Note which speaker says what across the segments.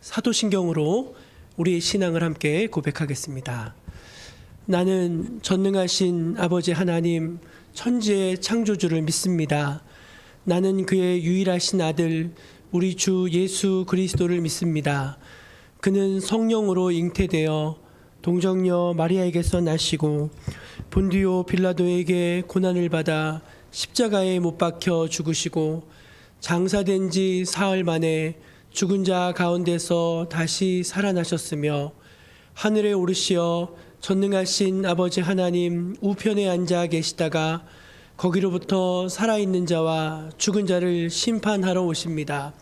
Speaker 1: 사도신경으로 우리의 신앙을 함께 고백하겠습니다. 나는 전능하신 아버지 하나님 천지의 창조주를 믿습니다. 나는 그의 유일하신 아들 우리 주 예수 그리스도를 믿습니다. 그는 성령으로 잉태되어 동정녀 마리아에게서 나시고 본디오 빌라도에게 고난을 받아 십자가에 못 박혀 죽으시고 장사된 지 사흘 만에 죽은 자 가운데서 다시 살아나셨으며 하늘에 오르시어 전능하신 아버지 하나님 우편에 앉아 계시다가 거기로부터 살아있는 자와 죽은 자를 심판하러 오십니다.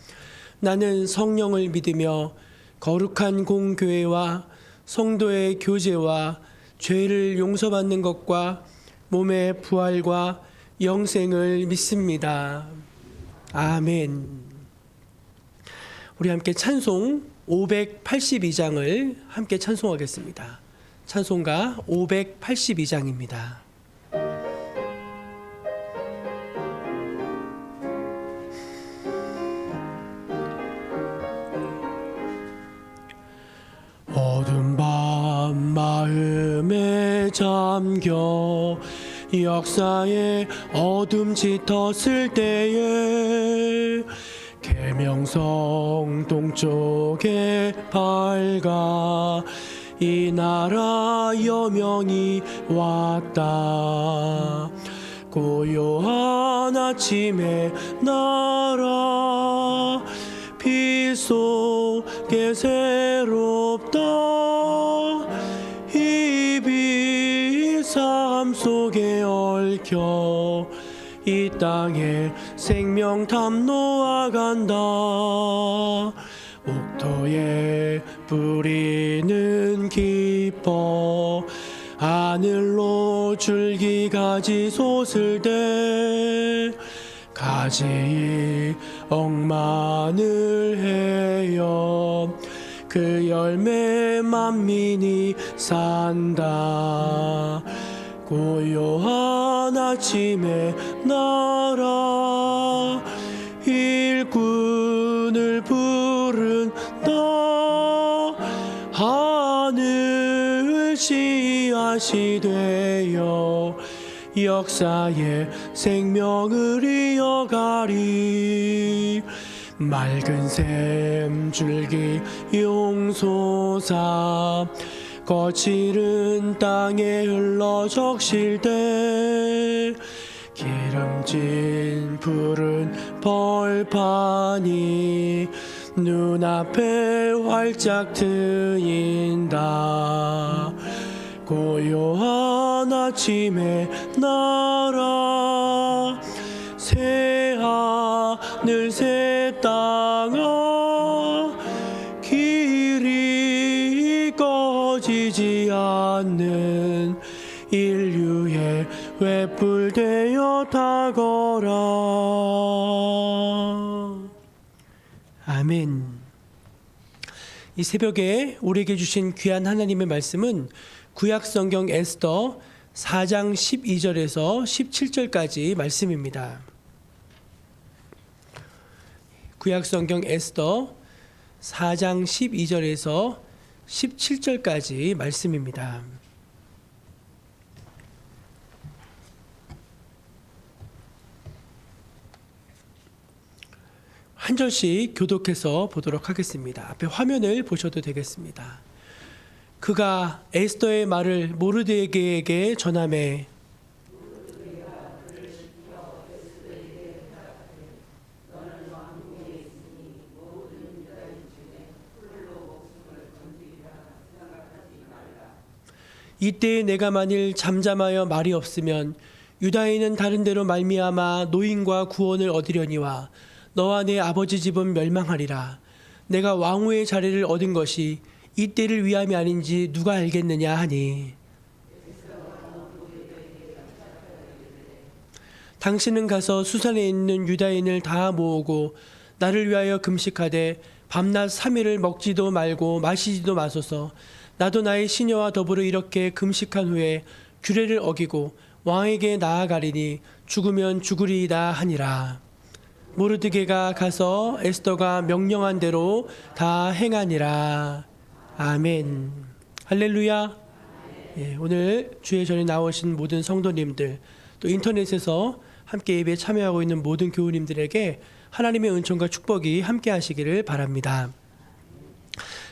Speaker 1: 나는 성령을 믿으며 거룩한 공교회와 성도의 교제와 죄를 용서받는 것과 몸의 부활과 영생을 믿습니다. 아멘. 우리 함께 찬송 582장을 함께 찬송하겠습니다. 찬송가 582장입니다. 어두운 밤 마음에 잠겨 역사의 어둠 짙었을 때에 계명성 동쪽에 밝아 이 나라 여명이 왔다. 고요한 아침의 나라 빛 속에 새롭다. 이 빛 삶 속에 얽혀 이 땅에 생명 탐노아 간다. 옥토에 뿌리는 기뻐 하늘로 줄기가지 솟을 때 가지 억만을 헤엄 그 열매 만민이 산다. 고요한 아침의 나라 일꾼을 부른다. 하늘 씨앗이 되어 역사의 생명을 이어가리. 맑은 샘 줄기 용솟아 거칠은 땅에 흘러 적실 때 기름진 푸른 벌판이 눈앞에 활짝 트인다. 고요한 아침의 나라 새 하늘 새 땅아 길이 꺼지지 않는 인류의 횃불 되어 타거라. 아멘. 이 새벽에 우리에게 주신 귀한 하나님의 말씀은 구약성경 에스더 4장 12절에서 17절까지 말씀입니다. 구약성경 에스더 4장 12절에서 17절까지 말씀입니다. 한 절씩 교독해서 보도록 하겠습니다. 앞에 화면을 보셔도 되겠습니다. 그가 에스더의 말을 모르드게에게 전하매 이때에 내가 만일 잠잠하여 말이 없으면 유다인은 다른 데로 말미암아 노임과 구원을 얻으려니와 너와 내 아버지 집은 멸망하리라. 내가 왕후의 자리를 얻은 것이 이때를 위함이 아닌지 누가 알겠느냐 하니 당신은 가서 수산에 있는 유다인을 다 모으고 나를 위하여 금식하되 밤낮 3일을 먹지도 말고 마시지도 마소서. 나도 나의 시녀와 더불어 이렇게 금식한 후에 규례를 어기고 왕에게 나아가리니 죽으면 죽으리이다 하니라. 모르드게가 가서 에스더가 명령한 대로 다 행하니라. 아멘. 할렐루야. 예, 오늘 주의 전에 나오신 모든 성도님들, 또 인터넷에서 함께 예배에 참여하고 있는 모든 교우님들에게 하나님의 은총과 축복이 함께 하시기를 바랍니다.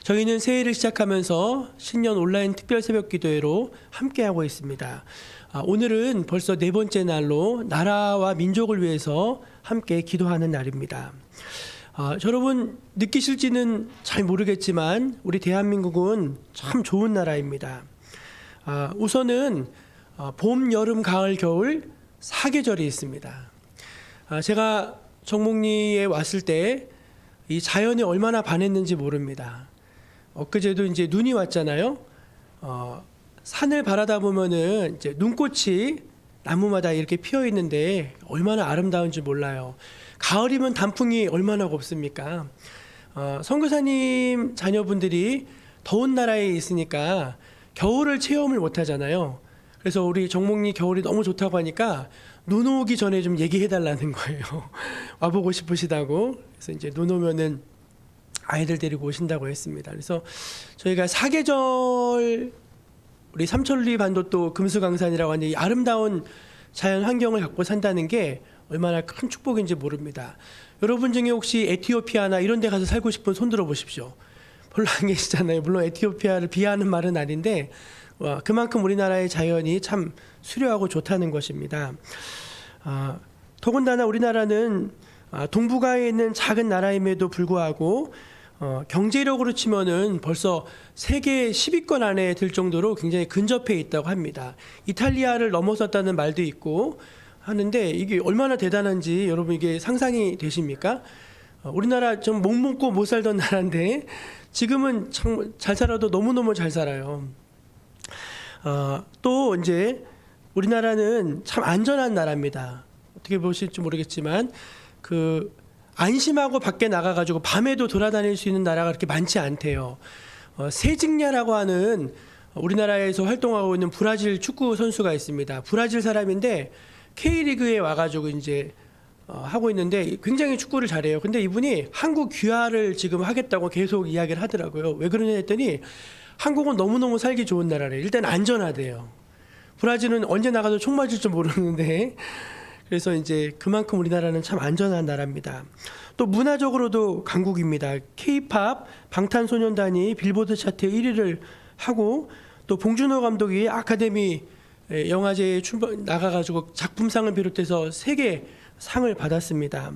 Speaker 1: 저희는 새해를 시작하면서 신년 온라인 특별 새벽 기도회로 함께하고 있습니다. 오늘은 벌써 네 번째 날로 나라와 민족을 위해서 함께 기도하는 날입니다. 여러분 느끼실지는 잘 모르겠지만 우리 대한민국은 참 좋은 나라입니다. 우선은 봄, 여름, 가을, 겨울 4계절이 있습니다. 제가 정목리에 왔을 때 이 자연에 얼마나 반했는지 모릅니다. 엊그제도 이제 눈이 왔잖아요. 산을 바라다 보면은 이제 눈꽃이 나무마다 이렇게 피어 있는데 얼마나 아름다운지 몰라요. 가을이면 단풍이 얼마나 곱습니까? 선교사님 자녀분들이 더운 나라에 있으니까 겨울을 체험을 못 하잖아요. 그래서 우리 정목리 겨울이 너무 좋다고 하니까 눈 오기 전에 좀 얘기해 달라는 거예요. 와보고 싶으시다고. 그래서 이제 눈 오면은 아이들 데리고 오신다고 했습니다. 그래서 저희가 사계절 우리 삼천리 반도또 금수강산이라고 하는 이 아름다운 자연 환경을 갖고 산다는 게 얼마나 큰 축복인지 모릅니다. 여러분 중에 혹시 에티오피아나 이런 데 가서 살고 싶은 손 들어 보십시오. 별로 안 계시잖아요. 물론 에티오피아를 비하하는 말은 아닌데 그만큼 우리나라의 자연이 참 수려하고 좋다는 것입니다. 더군다나 우리나라는 동북아에 있는 작은 나라임에도 불구하고 경제력으로 치면은 벌써 세계 10위권 안에 들 정도로 굉장히 근접해 있다고 합니다. 이탈리아를 넘어섰다는 말도 있고 하는데 이게 얼마나 대단한지 여러분 이게 상상이 되십니까? 우리나라 좀 못 먹고 못 살던 나라인데 지금은 참 잘 살아도 너무너무 잘 살아요. 또 이제 우리나라는 참 안전한 나라입니다. 어떻게 보실지 모르겠지만 안심하고 밖에 나가가지고 밤에도 돌아다닐 수 있는 나라가 그렇게 많지 않대요. 세징야라고 하는 우리나라에서 활동하고 있는 브라질 축구 선수가 있습니다. 브라질 사람인데 K리그에 와가지고 이제 하고 있는데 굉장히 축구를 잘해요. 근데 이분이 한국 귀화를 지금 하겠다고 계속 이야기를 하더라고요. 왜 그러냐 했더니 한국은 너무너무 살기 좋은 나라래요. 일단 안전하대요. 브라질은 언제 나가도 총 맞을 줄 모르는데 그래서 이제 그만큼 우리나라는 참 안전한 나라입니다. 또 문화적으로도 강국입니다. K-팝 방탄소년단이 빌보드 차트 1위를 하고 또 봉준호 감독이 아카데미 영화제에 나가가지고 작품상을 비롯해서 3개 상을 받았습니다.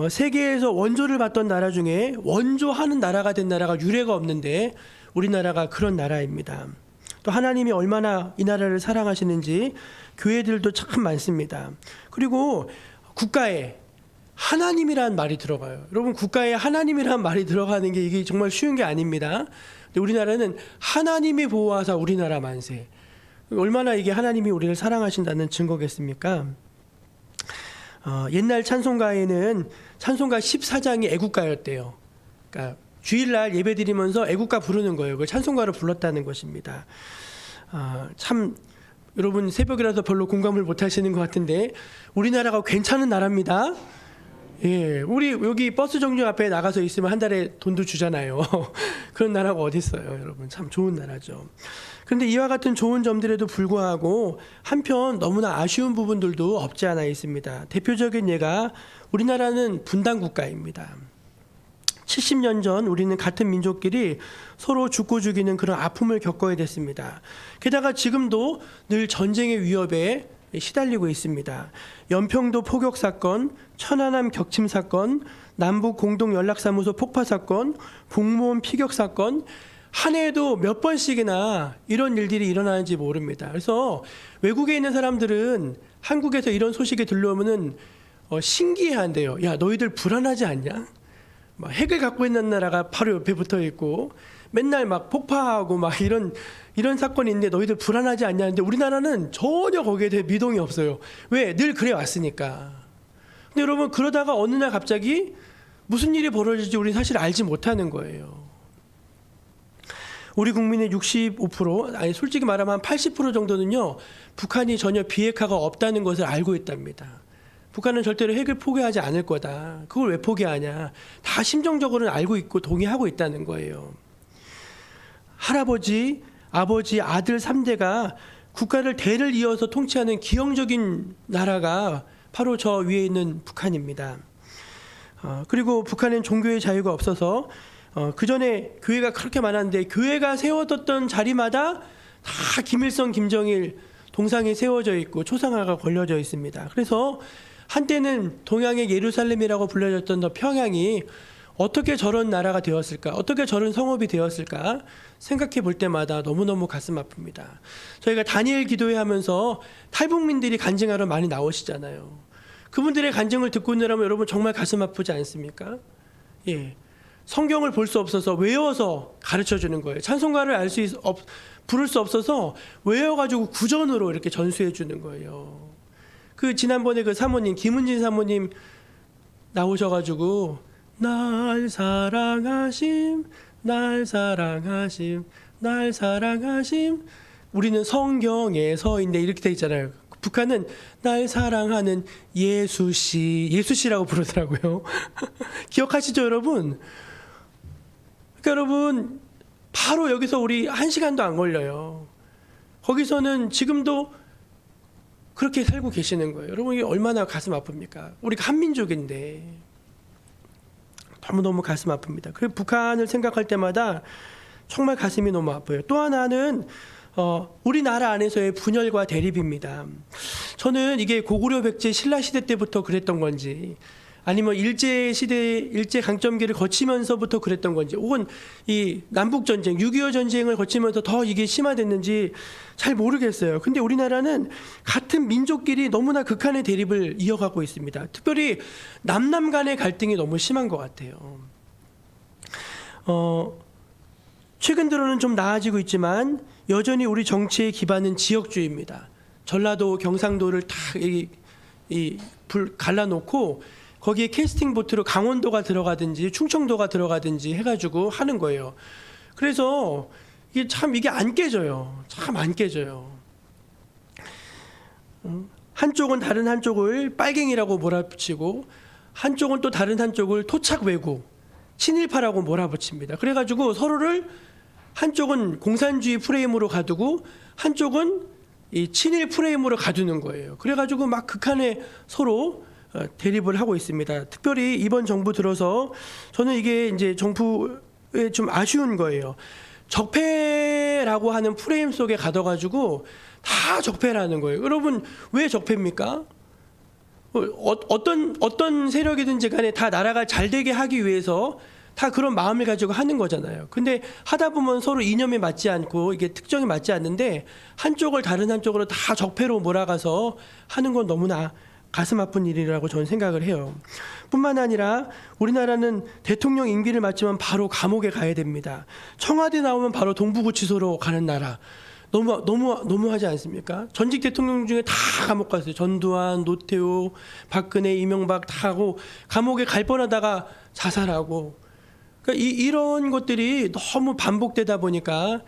Speaker 1: 세계에서 원조를 받던 나라 중에 원조하는 나라가 된 나라가 유례가 없는데 우리나라가 그런 나라입니다. 또 하나님이 얼마나 이 나라를 사랑하시는지 교회들도 참 많습니다. 그리고 국가에 하나님이라는 말이 들어가요. 여러분 국가에 하나님이라는 말이 들어가는 게 이게 정말 쉬운 게 아닙니다. 근데 우리나라는 하나님이 보호하사 우리나라 만세. 얼마나 이게 하나님이 우리를 사랑하신다는 증거겠습니까? 옛날 찬송가에는 찬송가 14장이 애국가였대요. 그러니까 주일날 예배드리면서 애국가 부르는 거예요. 그걸 찬송가로 불렀다는 것입니다. 참 여러분 새벽이라서 별로 공감을 못 하시는 것 같은데 우리나라가 괜찮은 나라입니다. 예, 우리 여기 버스 정류 앞에 나가서 있으면 한 달에 돈도 주잖아요. 그런 나라가 어디 있어요, 여러분. 참 좋은 나라죠. 그런데 이와 같은 좋은 점들에도 불구하고 한편 너무나 아쉬운 부분들도 없지 않아 있습니다. 대표적인 예가 우리나라는 분단 국가입니다. 70년 전 우리는 같은 민족끼리 서로 죽고 죽이는 그런 아픔을 겪어야 됐습니다. 게다가 지금도 늘 전쟁의 위협에 시달리고 있습니다. 연평도 포격 사건, 천안함 격침 사건, 남북 공동 연락사무소 폭파 사건, 공무원 피격 사건, 한 해에도 몇 번씩이나 이런 일들이 일어나는지 모릅니다. 그래서 외국에 있는 사람들은 한국에서 이런 소식이 들려오면은 신기해한대요. 야, 너희들 불안하지 않냐? 막 핵을 갖고 있는 나라가 바로 옆에 붙어 있고 맨날 막 폭파하고 막 이런 사건이 있는데 너희들 불안하지 않냐는데 우리나라는 전혀 거기에 대해 미동이 없어요. 왜? 늘 그래 왔으니까. 근데 여러분 그러다가 어느 날 갑자기 무슨 일이 벌어질지 우리는 사실 알지 못하는 거예요. 우리 국민의 65%, 아니 솔직히 말하면 80% 정도는요 북한이 전혀 비핵화가 없다는 것을 알고 있답니다. 북한은 절대로 핵을 포기하지 않을 거다. 그걸 왜 포기하냐. 다 심정적으로는 알고 있고 동의하고 있다는 거예요. 할아버지, 아버지, 아들 3대가 국가를 대를 이어서 통치하는 기형적인 나라가 바로 저 위에 있는 북한입니다. 그리고 북한은 종교의 자유가 없어서 그 전에 교회가 그렇게 많았는데 교회가 세워뒀던 자리마다 다 김일성, 김정일 동상이 세워져 있고 초상화가 걸려져 있습니다. 그래서 한때는 동양의 예루살렘이라고 불려졌던 더 평양이 어떻게 저런 나라가 되었을까? 어떻게 저런 성읍이 되었을까? 생각해 볼 때마다 너무너무 가슴 아픕니다. 저희가 다니엘 기도회 하면서 탈북민들이 간증하러 많이 나오시잖아요. 그분들의 간증을 듣고 있느라면 여러분 정말 가슴 아프지 않습니까? 예. 성경을 볼 수 없어서 외워서 가르쳐 주는 거예요. 찬송가를 부를 수 없어서 외워가지고 구전으로 이렇게 전수해 주는 거예요. 그 지난번에 그 사모님, 김은진 사모님 나오셔가지고 날 사랑하심, 날 사랑하심, 날 사랑하심. 우리는 성경에 서인데 이렇게 돼 있잖아요. 북한은 날 사랑하는 예수씨, 예수씨라고 부르더라고요. 기억하시죠, 여러분? 그러니까 여러분 바로 여기서 우리 1시간도 안 걸려요. 거기서는 지금도 그렇게 살고 계시는 거예요. 여러분 이게 얼마나 가슴 아픕니까? 우리가 한민족인데 너무너무 가슴 아픕니다. 그리고 북한을 생각할 때마다 정말 가슴이 너무 아파요. 또 하나는 우리나라 안에서의 분열과 대립입니다. 저는 이게 고구려 백제 신라 시대 때부터 그랬던 건지 아니면 일제 시대 일제 강점기를 거치면서부터 그랬던 건지 혹은 이 남북 전쟁 6.25 전쟁을 거치면서 더 이게 심화됐는지 잘 모르겠어요. 근데 우리나라는 같은 민족끼리 너무나 극한의 대립을 이어가고 있습니다. 특별히 남남 간의 갈등이 너무 심한 것 같아요. 최근 들어는 좀 나아지고 있지만 여전히 우리 정치의 기반은 지역주의입니다. 전라도, 경상도를 다 갈라놓고 거기에 캐스팅 보트로 강원도가 들어가든지 충청도가 들어가든지 해가지고 하는 거예요. 그래서 이게 안 깨져요. 참 안 깨져요. 한쪽은 다른 한쪽을 빨갱이라고 몰아붙이고 한쪽은 또 다른 한쪽을 토착 왜구, 친일파라고 몰아붙입니다. 그래가지고 서로를 한쪽은 공산주의 프레임으로 가두고 한쪽은 이 친일 프레임으로 가두는 거예요. 그래가지고 막 극한에 서로 대립을 하고 있습니다. 특별히 이번 정부 들어서 저는 이게 이제 정부에 좀 아쉬운 거예요. 적폐라고 하는 프레임 속에 가둬가지고 다 적폐라는 거예요. 여러분 왜 적폐입니까? 어떤 세력이든지 간에 다 나라가 잘 되게 하기 위해서 다 그런 마음을 가지고 하는 거잖아요. 근데 하다 보면 서로 이념에 맞지 않고 이게 특정에 맞지 않는데 한쪽을 다른 한쪽으로 다 적폐로 몰아가서 하는 건 너무나 가슴 아픈 일이라고 저는 생각을 해요. 뿐만 아니라 우리나라는 대통령 임기를 마치면 바로 감옥에 가야 됩니다. 청와대 나오면 바로 동부구치소로 가는 나라. 너무하지 않습니까? 전직 대통령 중에 다 감옥 갔어요. 전두환, 노태우, 박근혜, 이명박 다 하고 감옥에 갈 뻔하다가 자살하고. 그러니까 이런 것들이 너무 반복되다 보니까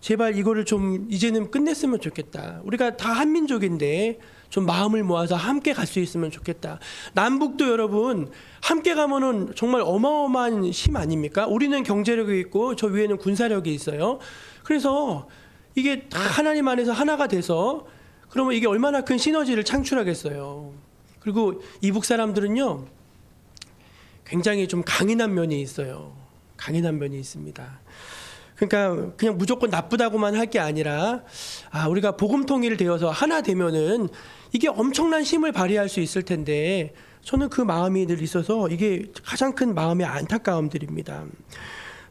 Speaker 1: 제발 이거를 좀 이제는 끝냈으면 좋겠다. 우리가 다 한민족인데 좀 마음을 모아서 함께 갈 수 있으면 좋겠다. 남북도 여러분 함께 가면은 정말 어마어마한 힘 아닙니까? 우리는 경제력이 있고 저 위에는 군사력이 있어요. 그래서 이게 다 하나님 안에서 하나가 돼서 그러면 이게 얼마나 큰 시너지를 창출하겠어요. 그리고 이북 사람들은요 굉장히 좀 강인한 면이 있어요. 강인한 면이 있습니다. 그러니까 그냥 무조건 나쁘다고만 할 게 아니라 우리가 복음 통일을 되어서 하나 되면은 이게 엄청난 힘을 발휘할 수 있을 텐데 저는 그 마음이 늘 있어서 이게 가장 큰 마음의 안타까움들입니다.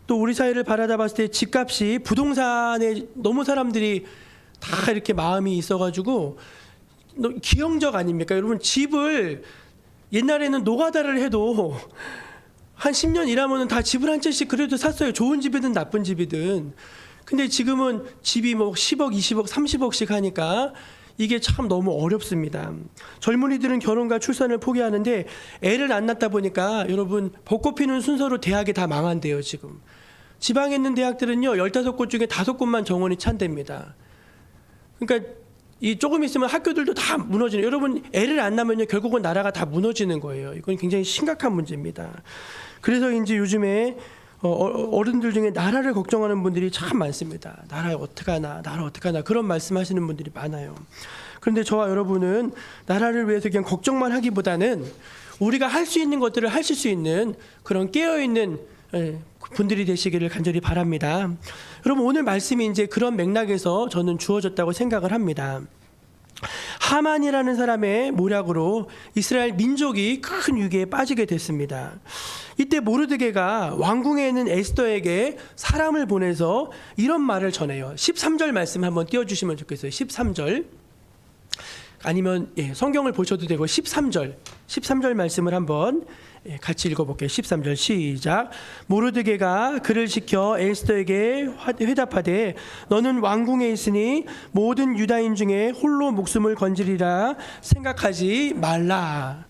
Speaker 1: 또 우리 사회를 바라다 봤을 때 집값이 부동산에 너무 사람들이 다 이렇게 마음이 있어가지고 기형적 아닙니까? 여러분 집을 옛날에는 노가다를 해도 한 10년 일하면 다 집을 한 채씩 그래도 샀어요. 좋은 집이든 나쁜 집이든. 근데 지금은 집이 뭐 10억, 20억, 30억씩 하니까 이게 참 너무 어렵습니다. 젊은이들은 결혼과 출산을 포기하는데 애를 안 낳다 보니까 여러분 벚꽃 피는 순서로 대학이 다 망한대요. 지금 지방에 있는 대학들은요 15곳 중에 5곳만 정원이 찬답니다. 그러니까 이 조금 있으면 학교들도 다 무너지는, 여러분 애를 안 낳으면요 결국은 나라가 다 무너지는 거예요. 이건 굉장히 심각한 문제입니다. 그래서 이제 요즘에 어른들 중에 나라를 걱정하는 분들이 참 많습니다. 나라 어떡하나, 나라 어떡하나, 그런 말씀하시는 분들이 많아요. 그런데 저와 여러분은 나라를 위해서 그냥 걱정만 하기보다는 우리가 할 수 있는 것들을 하실 수 있는 그런 깨어있는 분들이 되시기를 간절히 바랍니다. 여러분, 오늘 말씀이 이제 그런 맥락에서 저는 주어졌다고 생각을 합니다. 하만이라는 사람의 모략으로 이스라엘 민족이 큰 위기에 빠지게 됐습니다. 이때 모르드게가 왕궁에 있는 에스더에게 사람을 보내서 이런 말을 전해요. 13절 말씀 한번 띄워주시면 좋겠어요. 13절. 아니면 성경을 보셔도 되고 13절 말씀을 한번 같이 읽어볼게요. 13절 시작. 모르드게가 그를 시켜 에스더에게 회답하되 너는 왕궁에 있으니 모든 유다인 중에 홀로 목숨을 건지리라 생각하지 말라.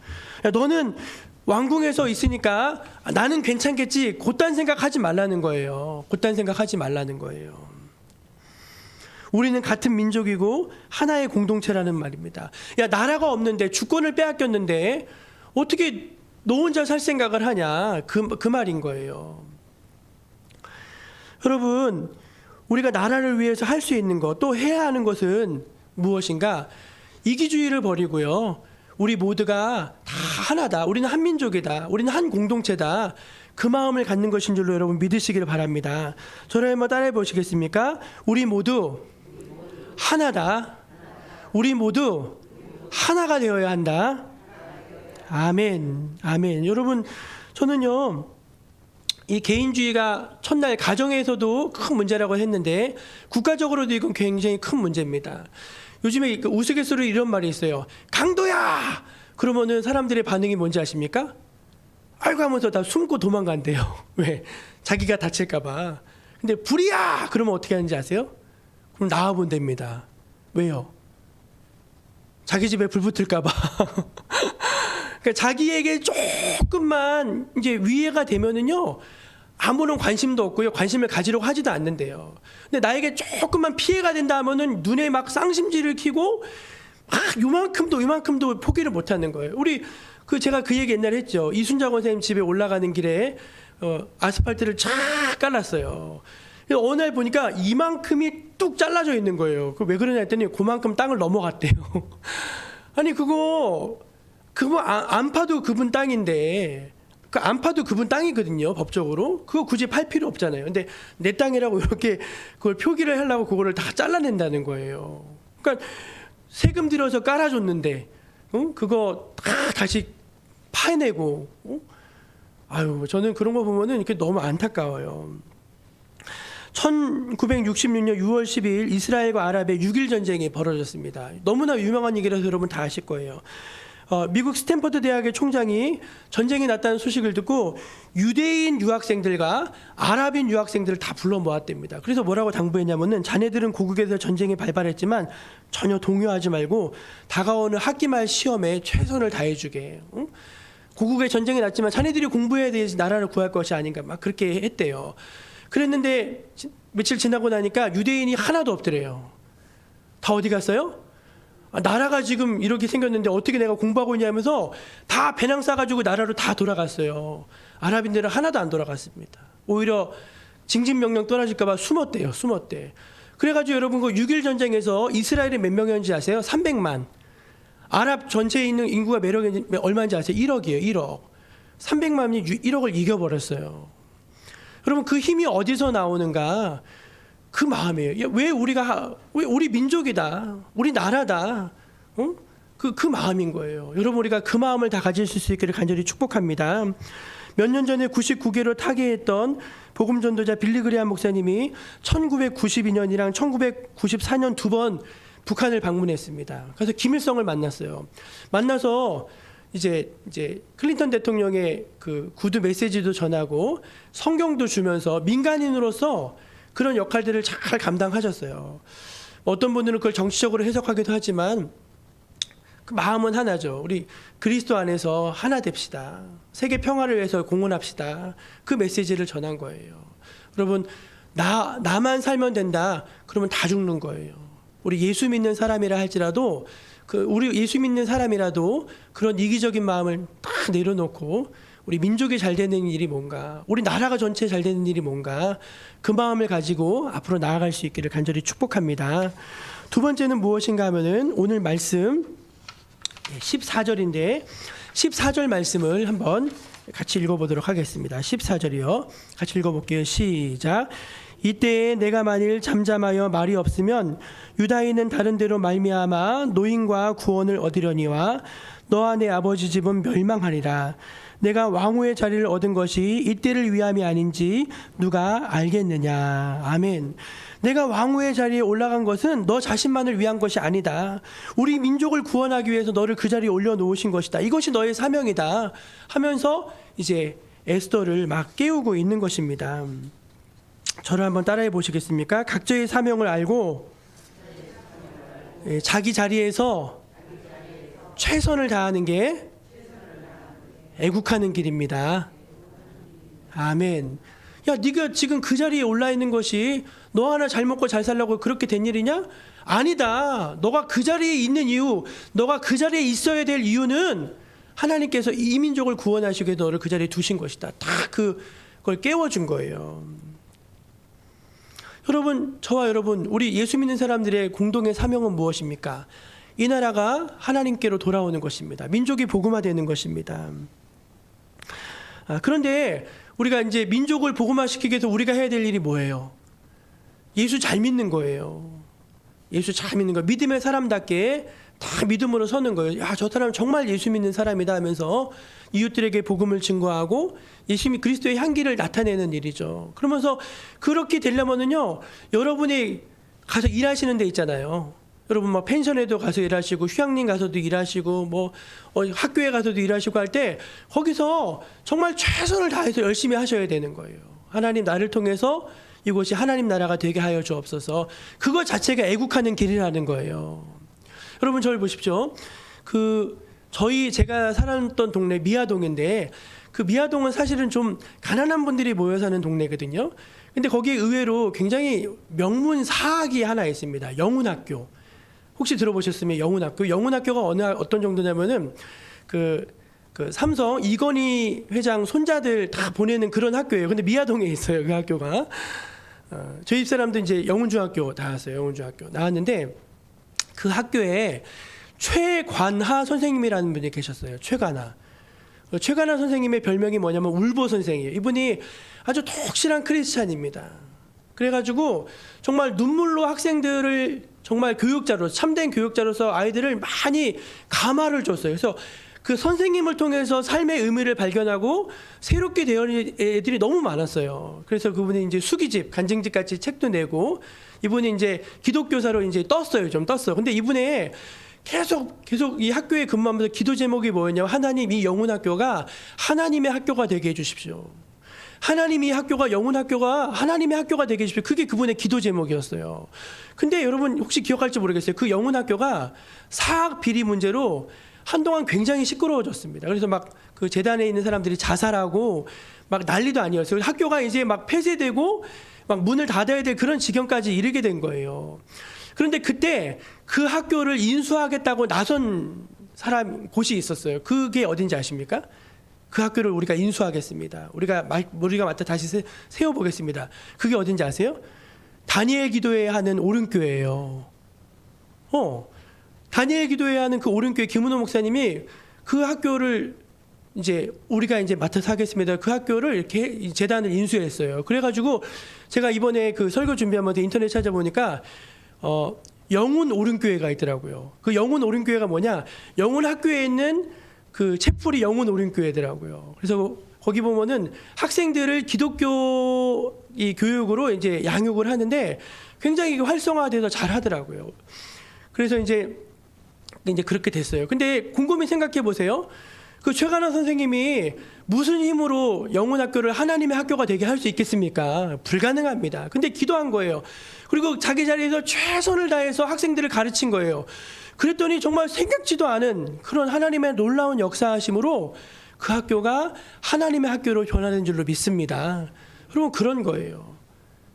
Speaker 1: 너는 왕궁에서 있으니까 나는 괜찮겠지, 그딴 생각하지 말라는 거예요. 그딴 생각하지 말라는 거예요. 우리는 같은 민족이고 하나의 공동체라는 말입니다. 야, 나라가 없는데, 주권을 빼앗겼는데 어떻게 너 혼자 살 생각을 하냐, 그 말인 거예요. 여러분, 우리가 나라를 위해서 할 수 있는 것, 또 해야 하는 것은 무엇인가? 이기주의를 버리고요, 우리 모두가 다 하나다, 우리는 한 민족이다, 우리는 한 공동체다, 그 마음을 갖는 것인 줄로 여러분 믿으시기를 바랍니다. 저를 한번 따라해 보시겠습니까? 우리 모두 하나다. 우리 모두 하나가 되어야 한다. 아멘. 아멘. 여러분, 저는요, 이 개인주의가 첫날 가정에서도 큰 문제라고 했는데 국가적으로도 이건 굉장히 큰 문제입니다. 요즘에 우스갯소리로 이런 말이 있어요. 강도야! 그러면은 사람들의 반응이 뭔지 아십니까? 아이고 하면서 다 숨고 도망간대요. 왜? 자기가 다칠까 봐. 근데 불이야! 그러면 어떻게 하는지 아세요? 그럼 나와보면 됩니다. 왜요? 자기 집에 불 붙을까 봐. 그러니까 자기에게 조금만 이제 위해가 되면은요, 아무런 관심도 없고요, 관심을 가지려고 하지도 않는데요. 근데 나에게 조금만 피해가 된다 하면은 눈에 막 쌍심지를 켜고 막 요만큼도 포기를 못 하는 거예요. 우리 제가 그 얘기 옛날에 했죠. 이순자권 선생님 집에 올라가는 길에 아스팔트를 쫙 깔았어요. 어느 날 보니까 이만큼이 뚝 잘라져 있는 거예요. 왜 그러냐 했더니 그만큼 땅을 넘어갔대요. 아니 그거 안 파도 그분 땅인데, 그 안 파도 그분 땅이거든요, 법적으로. 그거 굳이 팔 필요 없잖아요. 근데 내 땅이라고 이렇게 그걸 표기를 하려고 그거를 다 잘라낸다는 거예요. 그러니까 세금 들여서 깔아줬는데 그거 다 다시 파내고. 아유, 저는 그런 거 보면은 이렇게 너무 안타까워요. 1966년 6월 12일 이스라엘과 아랍의 6.1 전쟁이 벌어졌습니다. 너무나 유명한 얘기라서 여러분 다 아실 거예요. 미국 스탠퍼드 대학의 총장이 전쟁이 났다는 소식을 듣고 유대인 유학생들과 아랍인 유학생들을 다 불러 모았답니다. 그래서 뭐라고 당부했냐면은 자네들은 고국에서 전쟁이 발발했지만 전혀 동요하지 말고 다가오는 학기 말 시험에 최선을 다해주게. 고국에 전쟁이 났지만 자네들이 공부해야 되지 나라를 구할 것이 아닌가, 막 그렇게 했대요. 그랬는데 며칠 지나고 나니까 유대인이 하나도 없더래요. 다 어디 갔어요? 나라가 지금 이렇게 생겼는데 어떻게 내가 공부하고 있냐 하면서 다 배낭 싸가지고 나라로 다 돌아갔어요. 아랍인들은 하나도 안 돌아갔습니다. 오히려 징집명령 떨어질까 봐 숨었대. 그래가지고 여러분 그 6.1 전쟁에서 이스라엘이 몇 명이었는지 아세요? 300만. 아랍 전체에 있는 인구가 얼마인지 아세요? 1억이에요. 1억. 300만이 1억을 이겨버렸어요. 여러분, 그 힘이 어디서 나오는가? 그 마음이에요. 왜 우리 민족이다, 우리 나라다, 그 마음인 거예요. 여러분, 우리가 그 마음을 다 가질 수 있기를 간절히 축복합니다. 몇 년 전에 99개로 타계했던 복음 전도자 빌리 그레함 목사님이 1992년이랑 1994년 두 번 북한을 방문했습니다. 그래서 김일성을 만났어요. 만나서 이제 클린턴 대통령의 그 구두 메시지도 전하고 성경도 주면서 민간인으로서 그런 역할들을 잘 감당하셨어요. 어떤 분들은 그걸 정치적으로 해석하기도 하지만 그 마음은 하나죠. 우리 그리스도 안에서 하나 됩시다. 세계 평화를 위해서 공헌합시다. 그 메시지를 전한 거예요. 여러분, 나만 살면 된다. 그러면 다 죽는 거예요. 우리 예수 믿는 사람이라 할지라도 우리 예수 믿는 사람이라도 그런 이기적인 마음을 딱 내려놓고 우리 민족이 잘 되는 일이 뭔가, 우리 나라가 전체 잘 되는 일이 뭔가, 그 마음을 가지고 앞으로 나아갈 수 있기를 간절히 축복합니다. 두 번째는 무엇인가 하면은 오늘 말씀 14절인데 14절 말씀을 한번 같이 읽어보도록 하겠습니다. 14절이요. 같이 읽어볼게요. 시작. 이때에 내가 만일 잠잠하여 말이 없으면 유다인은 다른 데로 말미암아 노인과 구원을 얻으려니와 너와 내 아버지 집은 멸망하리라. 내가 왕후의 자리를 얻은 것이 이때를 위함이 아닌지 누가 알겠느냐. 아멘. 내가 왕후의 자리에 올라간 것은 너 자신만을 위한 것이 아니다. 우리 민족을 구원하기 위해서 너를 그 자리에 올려놓으신 것이다. 이것이 너의 사명이다 하면서 이제 에스더를 막 깨우고 있는 것입니다. 저를 한번 따라해 보시겠습니까? 각자의 사명을 알고 자기 자리에서 최선을 다하는 게 애국하는 길입니다. 아멘. 야, 네가 지금 그 자리에 올라 있는 것이 너 하나 잘 먹고 잘 살려고 그렇게 된 일이냐? 아니다. 너가 그 자리에 있는 이유, 너가 그 자리에 있어야 될 이유는 하나님께서 이 민족을 구원하시기 위해 너를 그 자리에 두신 것이다. 다 그걸 깨워준 거예요. 여러분, 저와 여러분, 우리 예수 믿는 사람들의 공동의 사명은 무엇입니까? 이 나라가 하나님께로 돌아오는 것입니다. 민족이 복음화되는 것입니다. 그런데 우리가 이제 민족을 복음화시키기 위해서 우리가 해야 될 일이 뭐예요? 예수 잘 믿는 거예요. 예수 잘 믿는 거. 믿음의 사람답게 다 믿음으로 서는 거예요. 야, 저 사람 정말 예수 믿는 사람이다 하면서 이웃들에게 복음을 증거하고 예수님이 그리스도의 향기를 나타내는 일이죠. 그러면서 그렇게 되려면은요, 여러분이 가서 일하시는 데 있잖아요. 여러분 뭐 펜션에도 가서 일하시고 휴양림 가서도 일하시고 뭐 학교에 가서도 일하시고 할 때 거기서 정말 최선을 다해서 열심히 하셔야 되는 거예요. 하나님 나를 통해서 이곳이 하나님 나라가 되게 하여 주옵소서. 그거 자체가 애국하는 길이라는 거예요. 여러분 저를 보십시오. 제가 살았던 동네 미아동인데 그 미아동은 사실은 좀 가난한 분들이 모여 사는 동네거든요. 근데 거기에 의외로 굉장히 명문 사학이 하나 있습니다. 영훈학교. 혹시 들어보셨으면 영훈학교가 어떤 정도냐면은 그 삼성 이건희 회장 손자들 다 보내는 그런 학교예요. 근데 미아동에 있어요, 그 학교가. 저희 집사람도 이제 영훈중학교 나왔어요. 영훈중학교 나왔는데 그 학교에 최관하 선생님이라는 분이 계셨어요. 최관하 선생님의 별명이 뭐냐면 울보 선생이에요. 이분이 아주 독실한 크리스찬입니다. 그래가지고 정말 눈물로 학생들을 정말 참된 교육자로서 아이들을 많이 감화를 줬어요. 그래서 그 선생님을 통해서 삶의 의미를 발견하고 새롭게 되어진 애들이 너무 많았어요. 그래서 그분이 이제 수기집, 간증집 같이 책도 내고 이분이 이제 기독교사로 이제 떴어요. 근데 이분의 계속 이 학교에 근무하면서 기도 제목이 뭐였냐면 하나님 이 영훈학교가 하나님의 학교가 되게 해주십시오. 하나님 이 학교가 영훈학교가 하나님의 학교가 되게 해주십시오. 그게 그분의 기도 제목이었어요. 근데 여러분 혹시 기억할지 모르겠어요. 그 영훈학교가 사학 비리 문제로 한동안 굉장히 시끄러워졌습니다. 그래서 막 그 재단에 있는 사람들이 자살하고 막 난리도 아니었어요. 학교가 이제 막 폐쇄되고 막 문을 닫아야 될 그런 지경까지 이르게 된 거예요. 그런데 그때 그 학교를 인수하겠다고 나선 곳이 있었어요. 그게 어딘지 아십니까? 그 학교를 우리가 인수하겠습니다. 우리가 맡아 다시 세워보겠습니다. 그게 어딘지 아세요? 다니엘 기도회 하는 오른교회예요. 다니엘 기도회 하는 그 오른교회 김은호 목사님이 그 학교를 우리가 맡아서 하겠습니다. 그 학교를 이렇게 재단을 인수했어요. 그래가지고 제가 이번에 그 설교 준비하면서 인터넷 찾아보니까 영훈 오른교회가 있더라고요. 그 영훈 오른교회가 뭐냐? 영훈 학교에 있는 그 채플이 영훈 오른교회더라고요. 그래서 거기 보면은 학생들을 기독교 이 교육으로 이제 양육을 하는데 굉장히 활성화돼서 잘 하더라고요. 그래서 이제 그렇게 됐어요. 근데 곰곰이 생각해 보세요. 그 최관하 선생님이 무슨 힘으로 영훈학교를 하나님의 학교가 되게 할 수 있겠습니까? 불가능합니다. 근데 기도한 거예요. 그리고 자기 자리에서 최선을 다해서 학생들을 가르친 거예요. 그랬더니 정말 생각지도 않은 그런 하나님의 놀라운 역사하심으로 그 학교가 하나님의 학교로 변화된 줄로 믿습니다. 여러분 그런 거예요.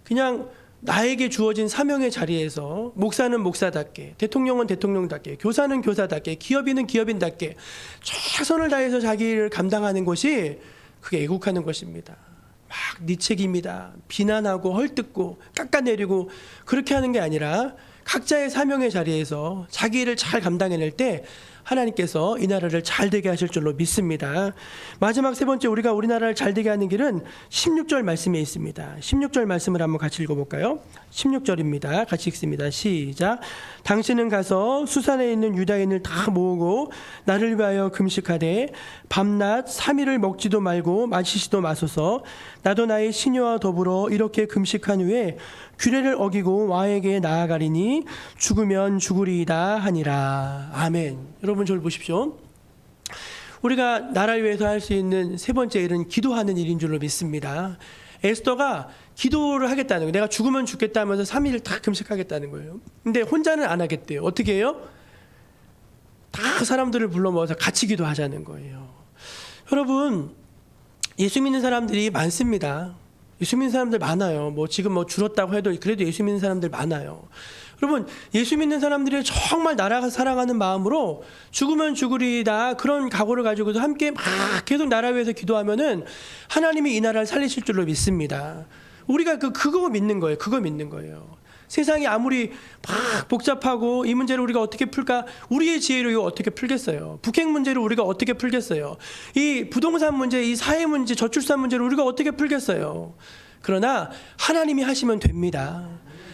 Speaker 1: 그냥 나에게 주어진 사명의 자리에서 목사는 목사답게, 대통령은 대통령답게, 교사는 교사답게, 기업인은 기업인답게 최선을 다해서 자기를 감당하는 것이 그게 애국하는 것입니다. 막 네 책임이다 비난하고 헐뜯고 깎아내리고 그렇게 하는 게 아니라 각자의 사명의 자리에서 자기 일을 잘 감당해낼 때 하나님께서 이 나라를 잘 되게 하실 줄로 믿습니다. 마지막 세 번째, 우리가 우리나라를 잘 되게 하는 길은 16절 말씀에 있습니다. 16절 말씀을 한번 같이 읽어볼까요? 16절입니다. 같이 읽습니다. 시작. 당신은 가서 수산에 있는 유다인을 다 모으고 나를 위하여 금식하되 밤낮 3일을 먹지도 말고 마시지도 마소서. 나도 나의 시녀와 더불어 이렇게 금식한 후에 규례를 어기고 왕에게 나아가리니 죽으면 죽으리이다 하니라. 아멘. 여러분 저를 보십시오. 우리가 나라를 위해서 할 수 있는 세 번째 일은 기도하는 일인 줄로 믿습니다. 에스더가 기도를 하겠다는 거예요. 내가 죽으면 죽겠다 하면서 3일을 다 금식하겠다는 거예요. 근데 혼자는 안 하겠대요. 어떻게 해요? 다 사람들을 불러 모아서 같이 기도하자는 거예요. 여러분, 예수 믿는 사람들이 많습니다. 예수 믿는 사람들 많아요. 지금 줄었다고 해도 그래도 예수 믿는 사람들 많아요. 여러분, 예수 믿는 사람들이 정말 나라가 사랑하는 마음으로 죽으면 죽으리다 그런 각오를 가지고도 함께 막 계속 나라 위해서 기도하면은 하나님이 이 나라를 살리실 줄로 믿습니다. 우리가 그거 믿는 거예요. 그거 믿는 거예요. 세상이 아무리 막 복잡하고 이 문제를 우리가 어떻게 풀까? 우리의 지혜로 이거 어떻게 풀겠어요? 북핵 문제를 우리가 어떻게 풀겠어요? 이 부동산 문제, 이 사회 문제, 저출산 문제를 우리가 어떻게 풀겠어요? 그러나 하나님이 하시면 됩니다.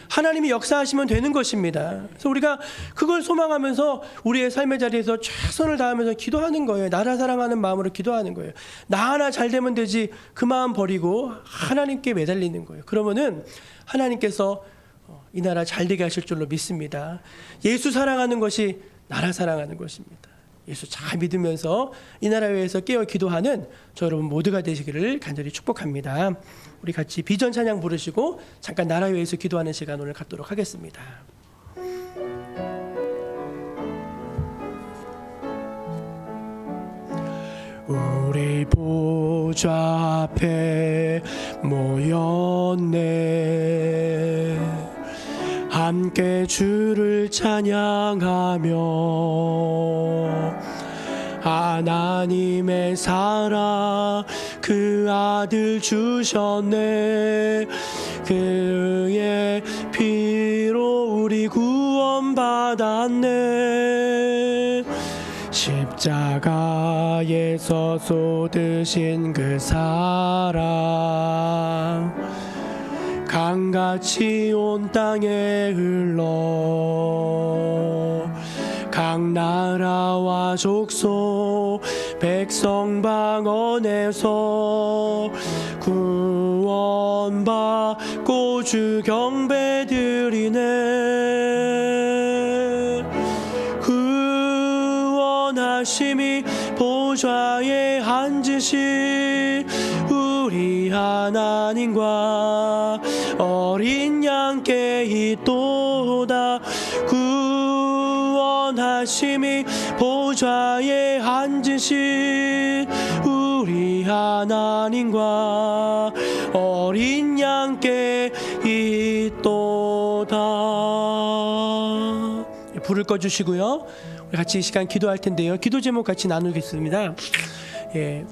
Speaker 1: 하나님이 역사하시면 되는 것입니다. 그래서 우리가 그걸 소망하면서 우리의 삶의 자리에서 최선을 다하면서 기도하는 거예요. 나라 사랑하는 마음으로 기도하는 거예요. 나 하나 잘 되면 되지 그 마음 버리고 하나님께 매달리는 거예요. 그러면은 하나님께서 이 나라 잘 되게 하실 줄로 믿습니다. 예수 사랑하는 것이 나라 사랑하는 것입니다. 예수 잘 믿으면서 이 나라 위해서 깨어 기도하는 저 여러분 모두가 되시기를 간절히 축복합니다. 우리 같이 비전 찬양 부르시고 잠깐 나라 위해서 기도하는 시간 오늘 갖도록 하겠습니다. 우리 보좌 앞에 모였네. 함께 주를 찬양하며 하나님의 사랑 그 아들 주셨네. 그의 피로 우리 구원받았네. 십자가에서 쏟으신 그 사랑 강같이 온 땅에 흘러 각 나라와 족속 백성 방언에서 구원받고 주 경배드리네. 구원하심이 보좌에 앉으신 우리 하나님과 어린 양께 있도다. 구원하심이 보좌에 앉으신 우리 하나님과 어린 양께 있도다. 불을 꺼주시고요. 우리 같이 이 시간 기도할 텐데요. 기도 제목 같이 나누겠습니다.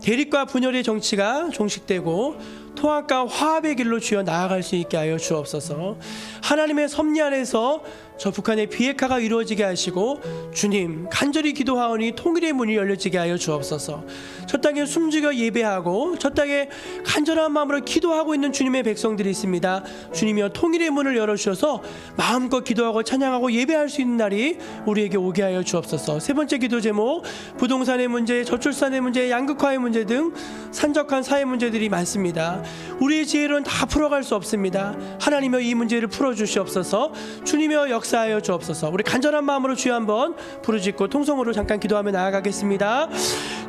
Speaker 1: 대립과 분열의 정치가 종식되고 통합과 화합의 길로 주여 나아갈 수 있게 하여 주옵소서. 하나님의 섭리 안에서 저 북한의 비핵화가 이루어지게 하시고 주님 간절히 기도하오니 통일의 문이 열려지게 하여 주옵소서. 저 땅에 숨죽여 예배하고 저 땅에 간절한 마음으로 기도하고 있는 주님의 백성들이 있습니다. 주님이여 통일의 문을 열어주셔서 마음껏 기도하고 찬양하고 예배할 수 있는 날이 우리에게 오게 하여 주옵소서. 세 번째 기도 제목, 부동산의 문제, 저출산의 문제, 양극화의 문제 등 산적한 사회 문제들이 많습니다. 우리의 지혜로는 다 풀어갈 수 없습니다. 하나님여 이 문제를 풀어주시옵소서. 주님여 역사하여 주옵소서. 우리 간절한 마음으로 주여 한번 부르짖고 통성으로 잠깐 기도하며 나아가겠습니다.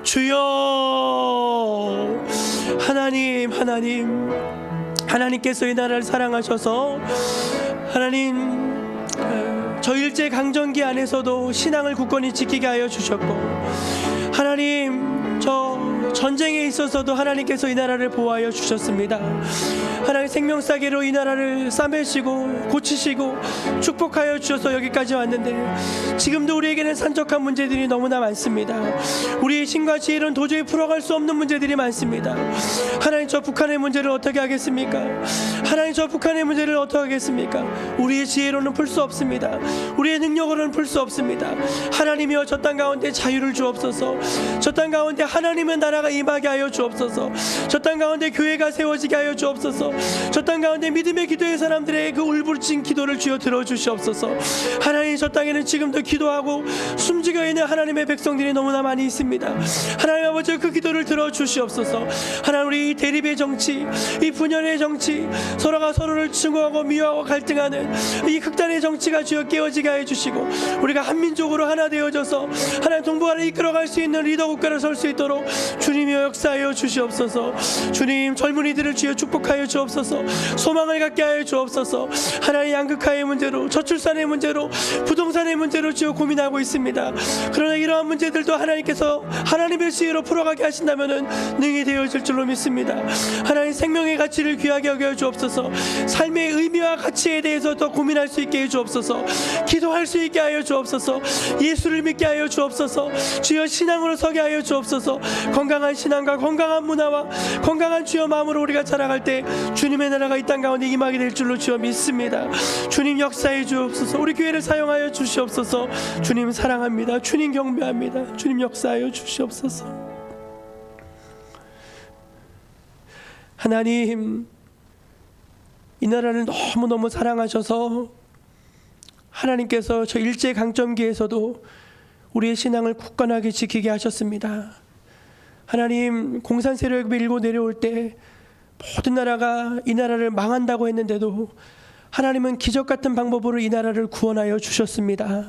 Speaker 1: 주여 하나님께서 이 나라를 사랑하셔서 하나님 저 일제강점기 안에서도 신앙을 굳건히 지키게 하여 주셨고 하나님 저 전쟁에 있어서도 하나님께서 이 나라를 보호하여 주셨습니다. 하나님 생명싸개로 이 나라를 싸매시고 고치시고 축복하여 주셔서 여기까지 왔는데 지금도 우리에게는 산적한 문제들이 너무나 많습니다. 우리의 힘과 지혜로는 도저히 풀어갈 수 없는 문제들이 많습니다. 하나님, 저 북한의 문제를 어떻게 하겠습니까? 하나님, 저 북한의 문제를 어떻게 하겠습니까? 우리의 지혜로는 풀 수 없습니다. 우리의 능력으로는 풀 수 없습니다. 하나님이여, 저 땅 가운데 자유를 주옵소서. 저 땅 가운데 하나님의 나라가 임하게 하여 주옵소서. 저 땅 가운데 교회가 세워지게 하여 주옵소서. 저 땅 가운데 믿음의 기도의 사람들의 그 울부짖은 기도를 주여 들어주시옵소서. 하나님, 저 땅에는 지금도 기도하고 숨지겨 있는 하나님의 백성들이 너무나 많이 있습니다. 하나님 아버지, 그 기도를 들어주시옵소서. 하나님, 우리 이 대립의 정치, 이 분열의 정치, 서로가 서로를 증오하고 미워하고 갈등하는 이 극단의 정치가 주여 깨어지게 하여 주시고, 우리가 한민족으로 하나 되어져서 하나님 동북아를 이끌어갈 수 있는 리더 국가를 설 수 있도록 주님이여 역사하여 주시옵소서. 주님, 젊은이들을 주여 축복하여 주옵소서. 소망을 갖게 하여 주옵소서. 하나님, 양극화의 문제로, 저출산의 문제로, 부동산의 문제로 주여 고민하고 있습니다. 그러나 이러한 문제들도 하나님께서 하나님의 지혜로 풀어가게 하신다면 능히 되어질 줄로 믿습니다. 하나님, 생명의 가치를 귀하게 여겨 주옵소서. 삶의 의미와 가치에 대해서 더 고민할 수 있게 해 주옵소서. 기도할 수 있게 하여 주옵소서. 예수를 믿게 하여 주옵소서. 주여 신앙으로 서게 하여 주옵소서. 건강한 신앙과 건강한 문화와 건강한 주여 마음으로 우리가 자라갈 때 주님의 나라가 이 땅 가운데 임하게 될 줄로 주여 믿습니다. 주님 역사해 주옵소서. 우리 교회를 사용하여 주시옵소서. 주님 사랑합니다. 주님 경배합니다. 주님 역사하여 주시옵소서. 하나님, 이 나라를 너무너무 사랑하셔서 하나님께서 저 일제강점기에서도 우리의 신앙을 굳건하게 지키게 하셨습니다. 하나님, 공산 세력이 밀고 내려올 때 모든 나라가 이 나라를 망한다고 했는데도 하나님은 기적 같은 방법으로 이 나라를 구원하여 주셨습니다.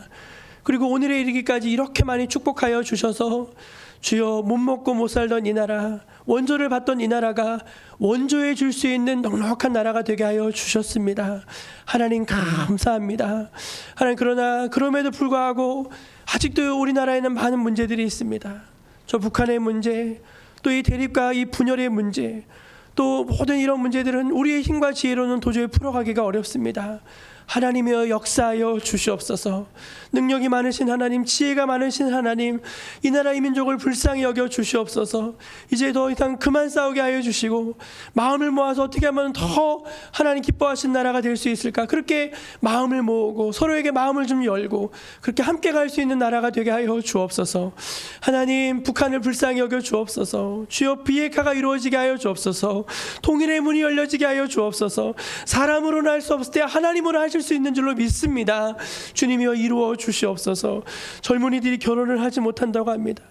Speaker 1: 그리고 오늘에 이르기까지 이렇게 많이 축복하여 주셔서 주여, 못 먹고 못 살던 이 나라, 원조를 받던 이 나라가 원조해 줄 수 있는 넉넉한 나라가 되게 하여 주셨습니다. 하나님 감사합니다. 하나님, 그러나 그럼에도 불구하고 아직도 우리나라에는 많은 문제들이 있습니다. 저 북한의 문제, 또 이 대립과 이 분열의 문제, 또 모든 이런 문제들은 우리의 힘과 지혜로는 도저히 풀어가기가 어렵습니다. 하나님이여 역사하여 주시옵소서. 능력이 많으신 하나님, 지혜가 많으신 하나님, 이 나라 이 민족을 불쌍히 여겨 주시옵소서. 이제 더 이상 그만 싸우게 하여 주시고 마음을 모아서 어떻게 하면 더 하나님 기뻐하신 나라가 될 수 있을까, 그렇게 마음을 모으고 서로에게 마음을 좀 열고 그렇게 함께 갈 수 있는 나라가 되게 하여 주옵소서. 하나님, 북한을 불쌍히 여겨 주옵소서. 주여, 비핵화가 이루어지게 하여 주옵소서. 통일의 문이 열려지게 하여 주옵소서. 사람으로는 할 수 없을 때 하나님으로 하실 수 있는 줄로 믿습니다. 주님이여 이루어 주시옵소서. 젊은이들이 결혼을 하지 못한다고 합니다.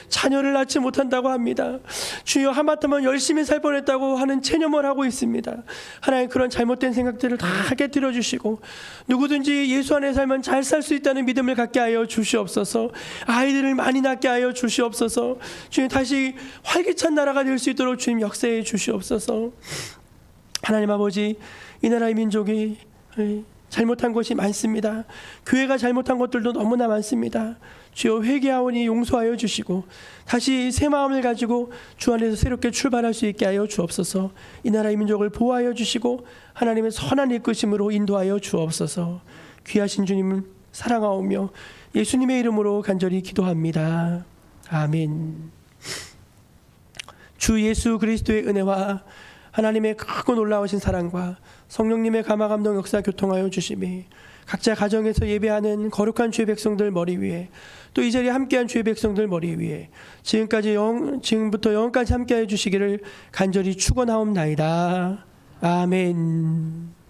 Speaker 1: 자녀를 낳지 못한다고 합니다. 주여, 하마터면 열심히 살 뻔했다고 하는 체념을 하고 있습니다. 하나님, 그런 잘못된 생각들을 다 깨뜨려 주시고 누구든지 예수 안에 살면 잘 살 수 있다는 믿음을 갖게 하여 주시옵소서. 아이들을 많이 낳게 하여 주시옵소서. 주님, 다시 활기찬 나라가 될 수 있도록 주님 역사해 주시옵소서. 하나님 아버지, 이 나라의 민족이 잘못한 것이 많습니다. 교회가 잘못한 것들도 너무나 많습니다. 주여, 회개하오니 용서하여 주시고 다시 새 마음을 가지고 주 안에서 새롭게 출발할 수 있게 하여 주옵소서. 이 나라의 민족을 보호하여 주시고 하나님의 선한 이끄심으로 인도하여 주옵소서. 귀하신 주님을 사랑하오며 예수님의 이름으로 간절히 기도합니다. 아멘. 주 예수 그리스도의 은혜와 하나님의 크고 놀라우신 사랑과 성령님의 감화 감동 역사 교통하여 주심이 각자 가정에서 예배하는 거룩한 주의 백성들 머리 위에, 또 이 자리에 함께한 주의 백성들 머리 위에 지금부터 영원까지 함께해 주시기를 간절히 축원하옵나이다. 아멘.